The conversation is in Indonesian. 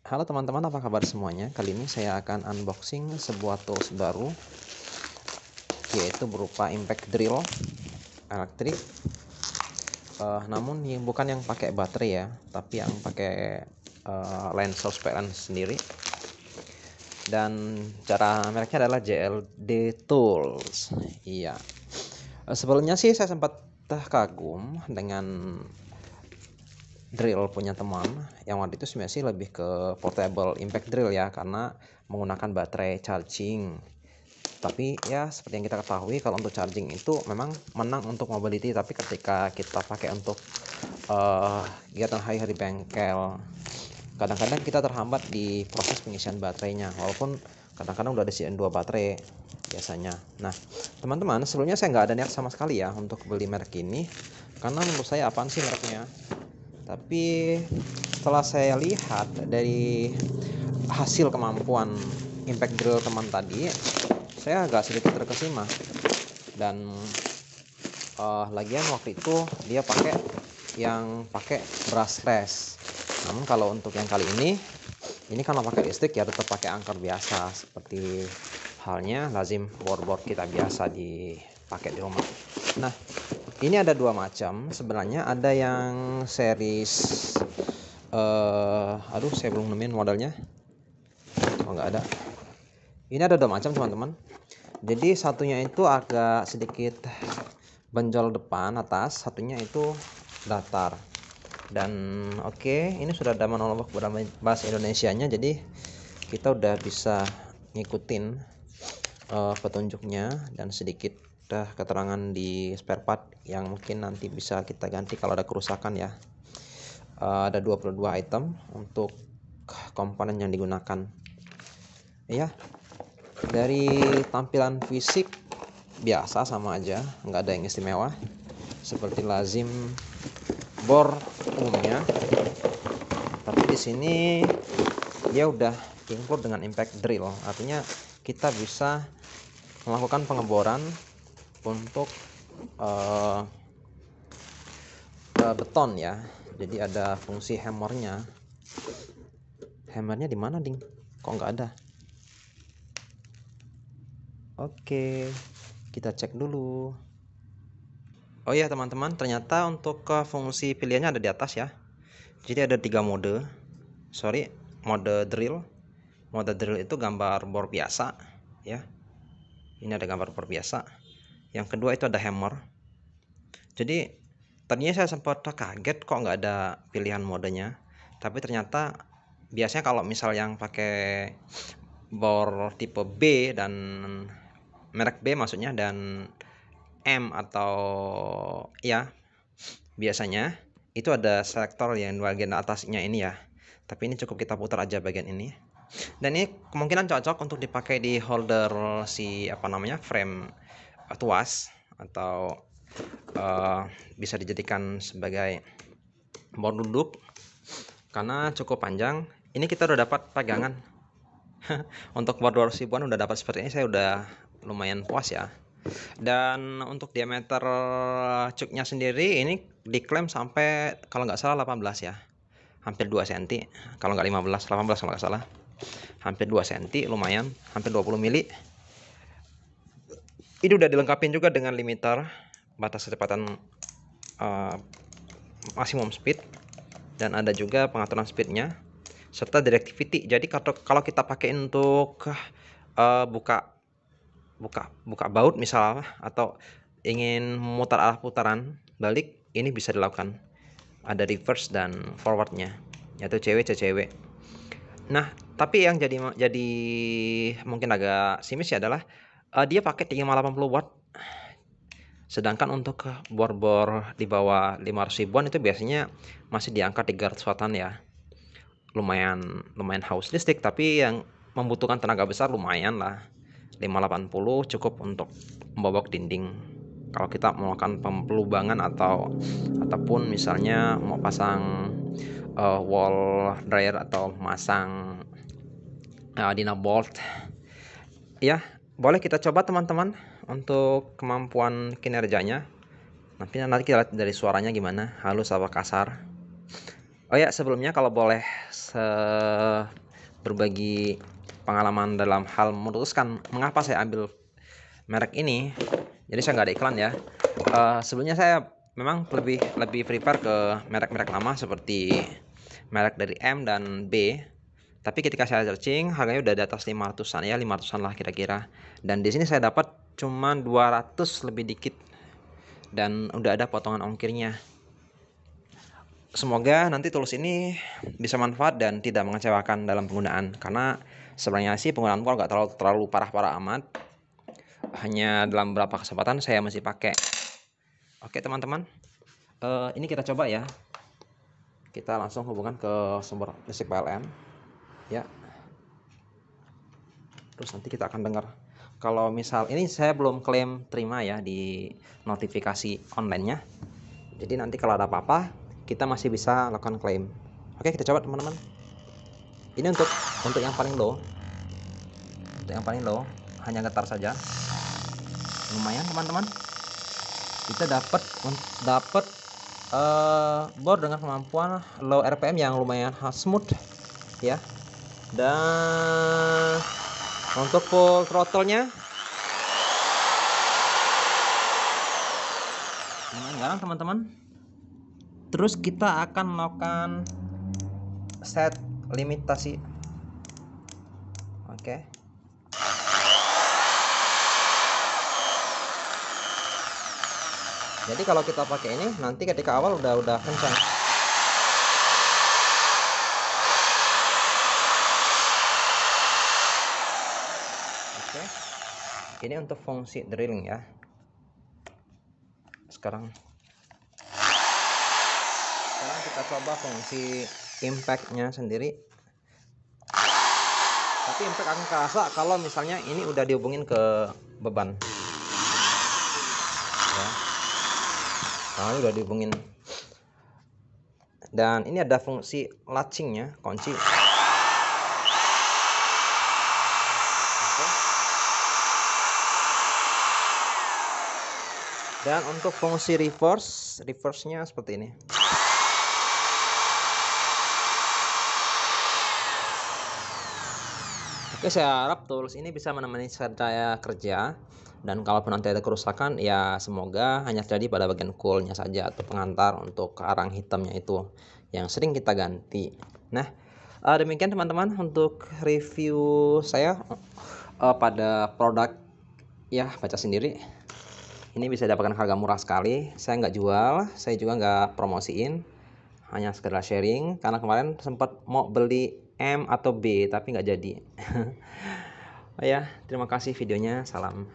Halo teman-teman, apa kabar semuanya? Kali ini saya akan unboxing sebuah tools baru, yaitu berupa impact drill elektrik. Namun bukan yang pakai baterai ya, tapi yang pakai line source PLN sendiri. Dan cara mereknya adalah JLD Tools. Iya. Sebelumnya sih saya sempat kagum dengan drill punya teman yang waktu itu sebenarnya sih lebih ke portable impact drill ya, karena menggunakan baterai charging. Tapi ya seperti yang kita ketahui, kalau untuk charging itu memang menang untuk mobility, tapi ketika kita pakai untuk kegiatan hari-hari bengkel, kadang-kadang kita terhambat di proses pengisian baterainya, walaupun kadang-kadang udah disediain 2 baterai biasanya. Nah teman-teman, sebelumnya saya nggak ada niat sama sekali ya untuk beli merek ini, karena menurut saya apaan sih mereknya. Tapi setelah saya lihat dari hasil kemampuan impact drill teman tadi, saya agak sedikit terkesima. Dan lagian waktu itu dia pakai brushless. Namun kalau untuk yang kali ini kalau pakai listrik ya tetap pakai angker biasa, seperti halnya lazim bor-bor kita biasa dipakai di rumah. Nah, ini ada 2 macam sebenarnya. Ada yang series saya belum nemuin modelnya. Oh, nggak ada. Ini ada 2 macam teman-teman. Jadi satunya itu agak sedikit benjol depan atas, satunya itu datar. Dan oke, ini sudah ada manual bahasa Indonesianya, jadi kita udah bisa ngikutin petunjuknya dan sedikit keterangan di spare part yang mungkin nanti bisa kita ganti kalau ada kerusakan ya. Ada 22 item untuk komponen yang digunakan ya. Dari tampilan fisik biasa sama aja, nggak ada yang istimewa, seperti lazim bor umumnya. Tapi di sini dia udah include dengan impact drill, artinya kita bisa melakukan pengeboran untuk beton ya. Jadi ada fungsi hammernya. Hammernya di mana, Ding? Kok nggak ada? Oke, kita cek dulu. Oh iya teman-teman, ternyata untuk fungsi pilihannya ada di atas ya. Jadi ada 3 mode. Mode drill. Mode drill itu gambar bor biasa ya. Ini ada gambar bor biasa. Yang kedua itu ada hammer. Jadi tadinya saya sempat kaget kok nggak ada pilihan modenya. Tapi ternyata biasanya kalau misal yang pakai bor tipe B dan merek B maksudnya, dan M atau ya, biasanya itu ada selektor yang bagian atasnya ini ya. Tapi ini cukup kita putar aja bagian ini. Dan ini kemungkinan cocok untuk dipakai di holder frame tuas, atau bisa dijadikan sebagai bor duduk karena cukup panjang. Ini kita udah dapat pegangan. Untuk bor 200 ribuan udah dapat seperti ini, saya udah lumayan puas ya. Dan untuk diameter cuknya sendiri ini diklaim sampai kalau nggak salah 18 ya, hampir 2 cm, kalau nggak 18 kalau nggak salah, hampir 2 cm, lumayan, hampir 20 mili. Ini udah dilengkapi juga dengan limiter batas kecepatan maximum speed, dan ada juga pengaturan speednya serta directivity. Jadi kalau kita pakai untuk buka baut misal, atau ingin memutar arah putaran balik, ini bisa dilakukan. Ada reverse dan forwardnya, yaitu cewek. Nah tapi yang jadi mungkin agak simis ya adalah dia pakai 380 watt, sedangkan untuk bor-bor di bawah 500 ribuan itu biasanya masih di angka 300 wattan ya. Lumayan haus listrik, tapi yang membutuhkan tenaga besar lumayan lah. 580 cukup untuk membobok dinding kalau kita melakukan pelubangan ataupun misalnya mau pasang wall dryer atau masang dynabolt ya. Boleh kita coba teman-teman untuk kemampuan kinerjanya. Nanti kita lihat dari suaranya gimana, halus apa kasar. Oh ya, sebelumnya kalau boleh berbagi pengalaman dalam hal memutuskan mengapa saya ambil merek ini. Jadi saya nggak ada iklan ya. Sebelumnya saya memang lebih prepare ke merek-merek lama seperti merek dari M dan B. Tapi ketika saya searching harganya udah di atas 500-an ya, 500-an lah kira-kira. Dan di sini saya dapat cuma 200 lebih dikit. Dan udah ada potongan ongkirnya. Semoga nanti tools ini bisa manfaat dan tidak mengecewakan dalam penggunaan. Karena sebenarnya sih penggunaan tool nggak terlalu parah-parah amat. Hanya dalam beberapa kesempatan saya masih pakai. Oke teman-teman, ini kita coba ya. Kita langsung hubungkan ke sumber listrik PLN ya. Terus nanti kita akan dengar. Kalau misal ini saya belum klaim terima ya di notifikasi online-nya. Jadi nanti kalau ada apa-apa kita masih bisa lakukan klaim. Oke, kita coba teman-teman. Ini untuk yang paling low. Untuk yang paling low hanya getar saja. Lumayan teman-teman. Kita dapat board dengan kemampuan low RPM yang lumayan smooth ya. Dan untuk full throttle-nya lumayan garang teman-teman. Terus kita akan melakukan set limitasi. Oke. Jadi kalau kita pakai ini nanti ketika awal udah kencang. Oke. Ini untuk fungsi drilling ya. Sekarang kita coba fungsi impact-nya sendiri. Tapi impact akan kerasa kalau misalnya ini udah dihubungin ke beban. Ya. Nah, ini udah dihubungin. Dan ini ada fungsi latching-nya, kunci. Oke. Dan untuk fungsi reverse-nya seperti ini. Oke, saya harap tools ini bisa menemani saya kerja. Dan kalaupun nanti ada kerusakan, ya semoga hanya terjadi pada bagian coolnya saja atau pengantar untuk arang hitamnya itu yang sering kita ganti. Nah, demikian teman-teman untuk review saya pada produk ya, baca sendiri. Ini bisa dapatkan harga murah sekali. Saya nggak jual, saya juga nggak promosiin, hanya sekedar sharing. Karena kemarin sempat mau beli M atau B tapi nggak jadi. Oh ya, terima kasih videonya. Salam.